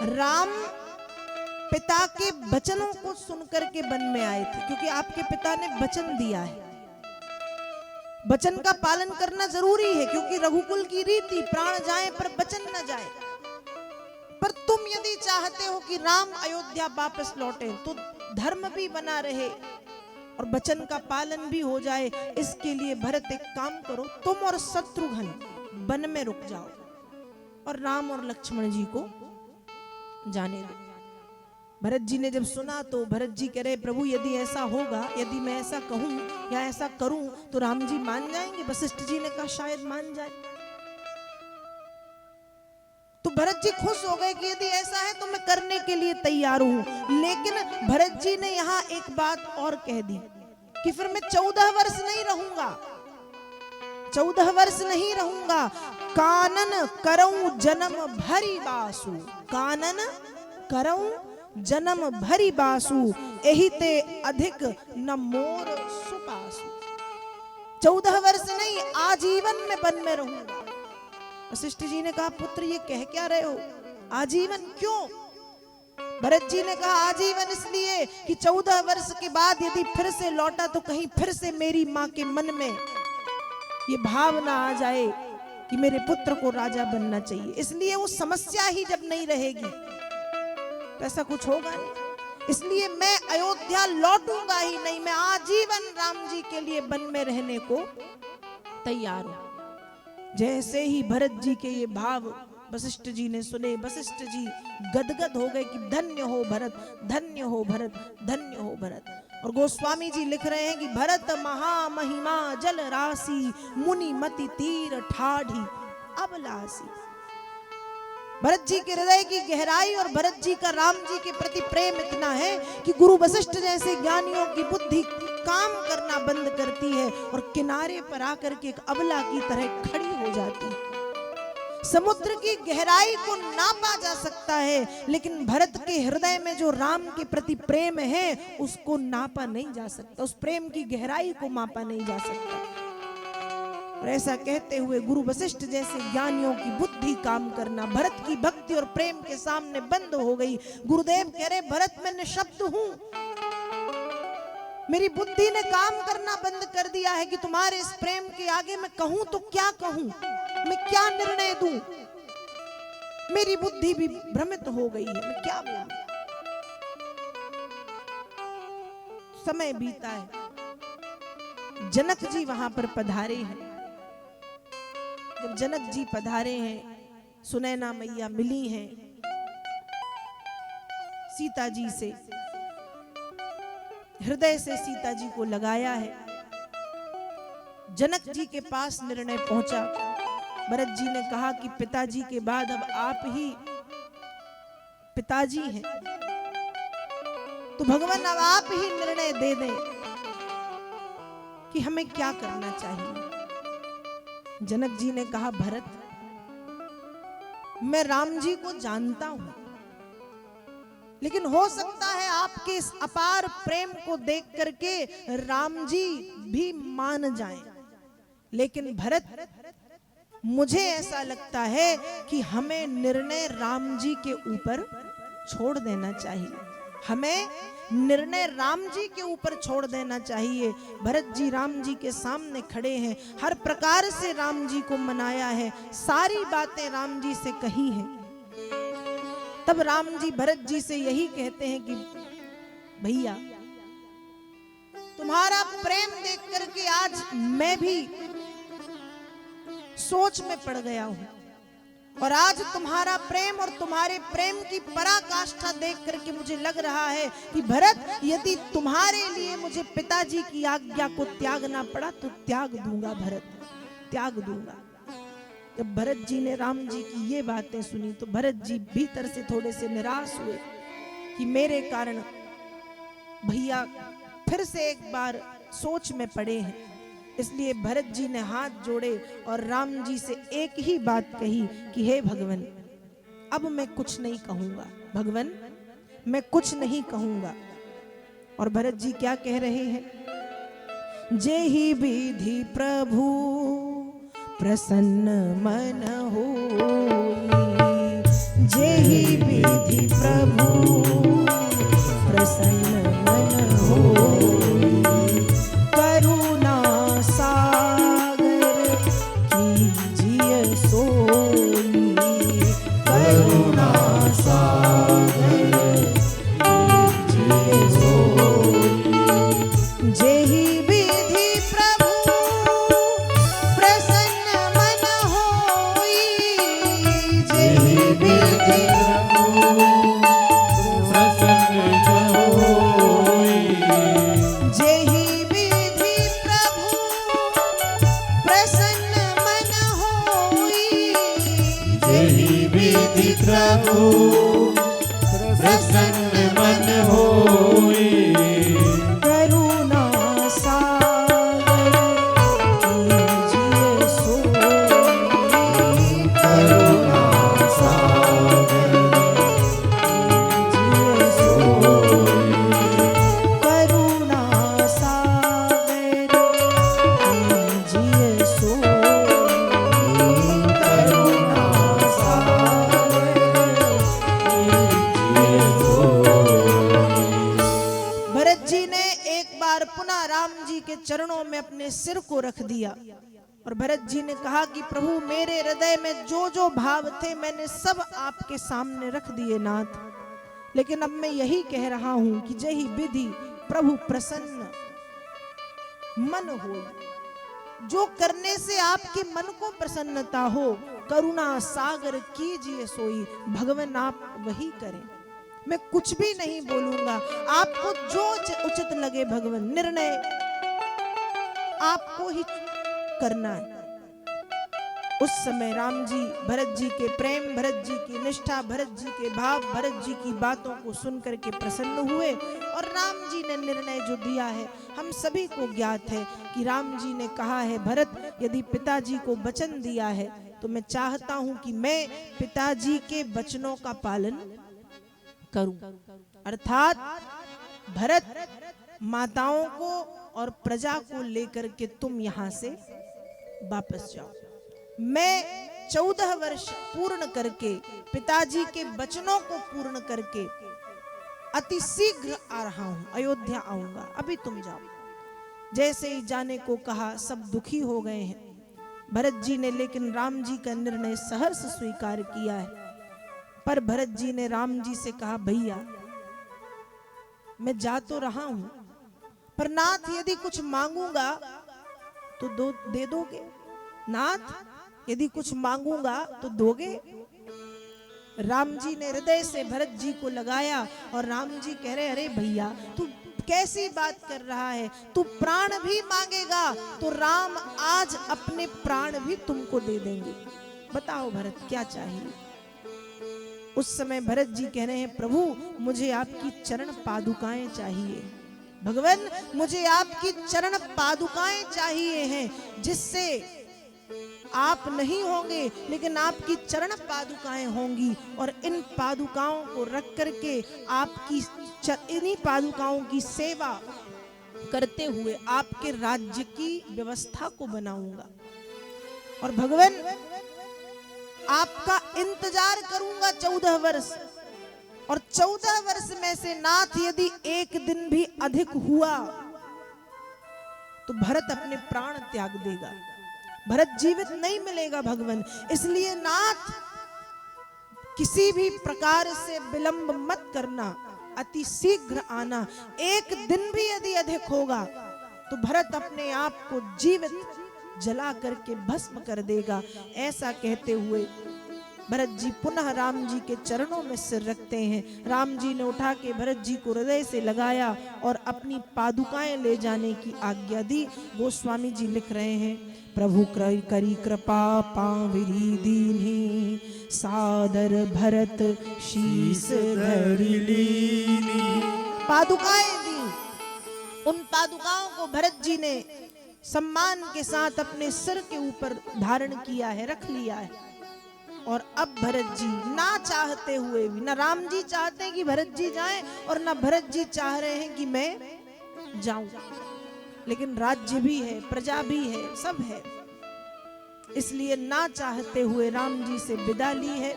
राम पिता के वचनों को सुनकर के वन में आए थे, क्योंकि आपके पिता ने वचन दिया है। वचन का पालन करना जरूरी है, क्योंकि रघुकुल की रीति प्राण जाए पर वचन न जाए। पर तुम यदि चाहते हो कि राम अयोध्या वापस लौटे तो धर्म भी बना रहे और वचन का पालन भी हो जाए। इसके लिए भरत एक काम करो, तुम और शत्रुघ्न वन में रुक जाओ और राम और लक्ष्मण जी को जाने दो। भरत जी ने जब सुना तो भरत जी कह रहे, प्रभु यदि ऐसा होगा, यदि मैं ऐसा कहूं या ऐसा करूं तो राम जी मान जाएंगे? वशिष्ठ जी ने कहा शायद मान जाए। तो भरत जी खुश हो गए कि यदि ऐसा है तो मैं करने के लिए तैयार हूं। लेकिन भरत जी ने यहां एक बात और कह दी कि फिर मैं 14 वर्ष नहीं रहूंगा, 14 वर्ष नहीं रहूंगा। कानन करऊं जन्म भरी बासु, कानन करऊं जन्म भरी बासु, एही ते अधिक न मोर सुपासु। 14 वर्ष नहीं, आजीवन में वन में रहूंगा। वशिष्ठ जी ने कहा, पुत्र ये कह क्या रहे हो, आजीवन क्यों? भरत जी ने कहा, आजीवन इसलिए कि 14 वर्ष के बाद यदि फिर से लौटा तो कहीं फिर से मेरी मां के मन में ये भावना आ जाए कि मेरे पुत्र को राजा बनना चाहिए। इसलिए वो समस्या ही जब नहीं रहेगी तो ऐसा कुछ होगा नहीं। इसलिए मैं अयोध्या लौटूंगा ही नहीं, मैं आजीवन राम जी के लिए वन में रहने को तैयार हूं। जैसे ही भरत जी के ये भाव वशिष्ठ जी ने सुने, वशिष्ठ जी गदगद हो गए कि धन्य हो भरत, धन्य हो भरत, धन्य हो भरत। और गोस्वामी जी लिख रहे हैं कि भरत महामहिमा जल राशि, मुनि मति तीर ठाढ़ी अबलासी। भरत जी के हृदय की गहराई और भरत जी का राम जी के प्रति प्रेम इतना है कि गुरु वशिष्ठ जैसे ज्ञानियों की बुद्धि काम करना बंद करती है और किनारे पर आकर के एक अबला की तरह खड़ी हो जाती है। समुद्र की गहराई को नापा जा सकता है, लेकिन भरत के हृदय में जो राम के प्रति प्रेम है उसको नापा नहीं जा सकता, उस प्रेम की गहराई को मापा नहीं जा सकता। और ऐसा कहते हुए गुरु वशिष्ठ जैसे ज्ञानियों की बुद्धि काम करना भरत की भक्ति और प्रेम के सामने बंद हो गई। गुरुदेव कह रहे, भरत मैं निशब्द हूं, मेरी बुद्धि ने काम करना बंद कर दिया है कि तुम्हारे इस प्रेम के आगे मैं कहूं तो क्या कहूं, मैं क्या निर्णय दूं, मेरी बुद्धि भी भ्रमित हो गई है, मैं क्या बोलूं। समय बीता है, जनक जी वहां पर पधारे हैं। जब जनक जी पधारे हैं, सुनैना मैया मिली हैं सीता जी से, हृदय से सीता जी को लगाया है। जनक जी के पास निर्णय पहुंचा। भरत जी ने कहा कि पिताजी के बाद अब आप ही पिताजी हैं, तो भगवान अब आप ही निर्णय दे दें कि हमें क्या करना चाहिए। जनक जी ने कहा, भरत मैं राम जी को जानता हूं, लेकिन हो सकता है आपके इस अपार प्रेम को देख करके राम जी भी मान जाएं। लेकिन भरत मुझे ऐसा लगता है कि हमें निर्णय राम जी के ऊपर छोड़ देना चाहिए, हमें निर्णय राम जी के ऊपर छोड़ देना चाहिए। भरत जी राम जी के सामने खड़े हैं, हर प्रकार से राम जी को मनाया है, सारी बातें राम जी से कही हैं। तब राम जी भरत जी से यही कहते हैं कि भैया तुम्हारा प्रेम देख करके आज मैं भी सोच में पड़ गया हूं, और आज तुम्हारा प्रेम और तुम्हारे प्रेम की पराकाष्ठा देख करके मुझे लग रहा है कि भरत यदि तुम्हारे लिए मुझे पिताजी की आज्ञा को त्यागना पड़ा तो त्याग दूंगा भरत, त्याग दूंगा। जब भरत जी ने राम जी की ये बातें सुनी तो भरत जी भीतर से थोड़े से निराश हुए कि मेरे कारण भैया फिर से एक बार सोच में पड़े हैं। इसलिए भरत जी ने हाथ जोड़े और राम जी से एक ही बात कही कि हे भगवान, अब मैं कुछ नहीं कहूंगा, भगवान मैं कुछ नहीं कहूंगा। और भरत जी क्या कह रहे हैं, जेहि विधि प्रभु प्रसन्न मन होई, जेहि विधि प्रभु प्रसन्न मन होई, करुणा सागर कीजिए सोई, करुणा सागर कीजिए सोई। जेहि विधि प्रभु प्रसन्न मन होई, जेहि विधि जेहि विधि प्रभु प्रसन्न मन होई, जेहि विधि प्रभु प्रसन्न मन होई, करुणा सागर कीजिए सोई, करुणा सागर कीजिए सोई, करुणा सागर कीजिए सोई, करुणा सागर कीजिए सोई। भरत जी ने एक बार पुनः राम जी के चरणों में अपने सिर को रख दिया और भरत जी ने कहा कि प्रभु मेरे हृदय में जो जो भाव थे मैंने सब आपके सामने रख दिए नाथ, लेकिन अब मैं यही कह रहा हूं कि जही विधि प्रभु प्रसन्न मन हो, जो करने से आपके मन को प्रसन्नता हो, करुणा सागर कीजिए सोई, भगवान आप वही करें। मैं कुछ भी नहीं बोलूंगा, आपको जो उचित लगे भगवान, निर्णय आपको ही करना है। उस समय राम जी भरत जी के प्रेम, भरत जी की निष्ठा, भरत जी के भाव, भरत जी की बातों को सुन करके प्रसन्न हुए और राम जी ने निर्णय जो दिया है हम सभी को ज्ञात है कि राम जी ने कहा है, भरत यदि पिताजी को वचन दिया है तो मैं चाहता हूं कि मैं पिताजी के वचनों का पालन करूं। अर्थात भरत माताओं को और प्रजा को लेकर के तुम यहां से वापस जाओ। मैं 14 वर्ष पूर्ण करके पिताजी के वचनों को पूर्ण करके अति शीघ्र आ रहा हूं, अयोध्या आऊंगा, अभी तुम जाओ। जैसे ही जाने को कहा सब दुखी हो गए हैं भरत जी ने, लेकिन राम जी का निर्णय सहर्ष स्वीकार किया है। पर भरत जी ने राम जी से कहा, भैया मैं जा तो रहा हूं पर नाथ यदि कुछ मांगूंगा तो दे दोगे? नाथ यदि कुछ मांगूंगा तो दोगे? राम जी ने हृदय से भरत जी को लगाया और राम जी कह रहे, अरे भैया तू कैसी बात कर रहा है, तू प्राण भी मांगेगा तो राम आज अपने प्राण भी तुमको दे देंगे। बताओ भरत क्या चाहिए? उस समय भरत जी कह रहे हैं, प्रभु मुझे आपकी चरण पादुकाएं चाहिए। भगवान मुझे आपकी चरण पादुकाएं चाहिए हैं, जिससे आप नहीं होंगे लेकिन आपकी चरण पादुकाएं होंगी और इन पादुकाओं को रख करके आपकी इन्हीं पादुकाओं की सेवा करते हुए आपके राज्य की व्यवस्था को बनाऊंगा और भगवान आपका इंतजार करूंगा 14 वर्ष। और 14 वर्ष में से नाथ यदि एक दिन भी अधिक हुआ तो भरत अपने प्राण त्याग देगा, भरत जीवित नहीं मिलेगा भगवान। इसलिए नाथ किसी भी प्रकार से विलंब मत करना, अति शीघ्र आना। एक दिन भी यदि अधिक होगा तो भरत अपने आप को जीवित जला करके भस्म कर देगा। ऐसा कहते हुए भरत जी पुनः राम जी के चरणों में सिर रखते हैं। राम जी ने उठा के भरत जी को हृदय से लगाया और अपनी पादुकाएं ले जाने की आज्ञा दी। गोस्वामी जी लिख रहे हैं, प्रभु करी कृपा पाविरी दीनी, सादर भरत शीस धरि लीनी। पादुकाएं दी, उन पादुकाओं को भरत जी ने सम्मान के साथ अपने सिर के ऊपर धारण किया है, रख लिया है। और अब भरत जी ना चाहते हुए भी, ना राम जी चाहते हैं कि भरत जी जाएं और ना भरत जी चाह रहे हैं कि मैं जाऊं, लेकिन राज्य भी है, प्रजा भी है, सब है, इसलिए ना चाहते हुए राम जी से विदा ली है।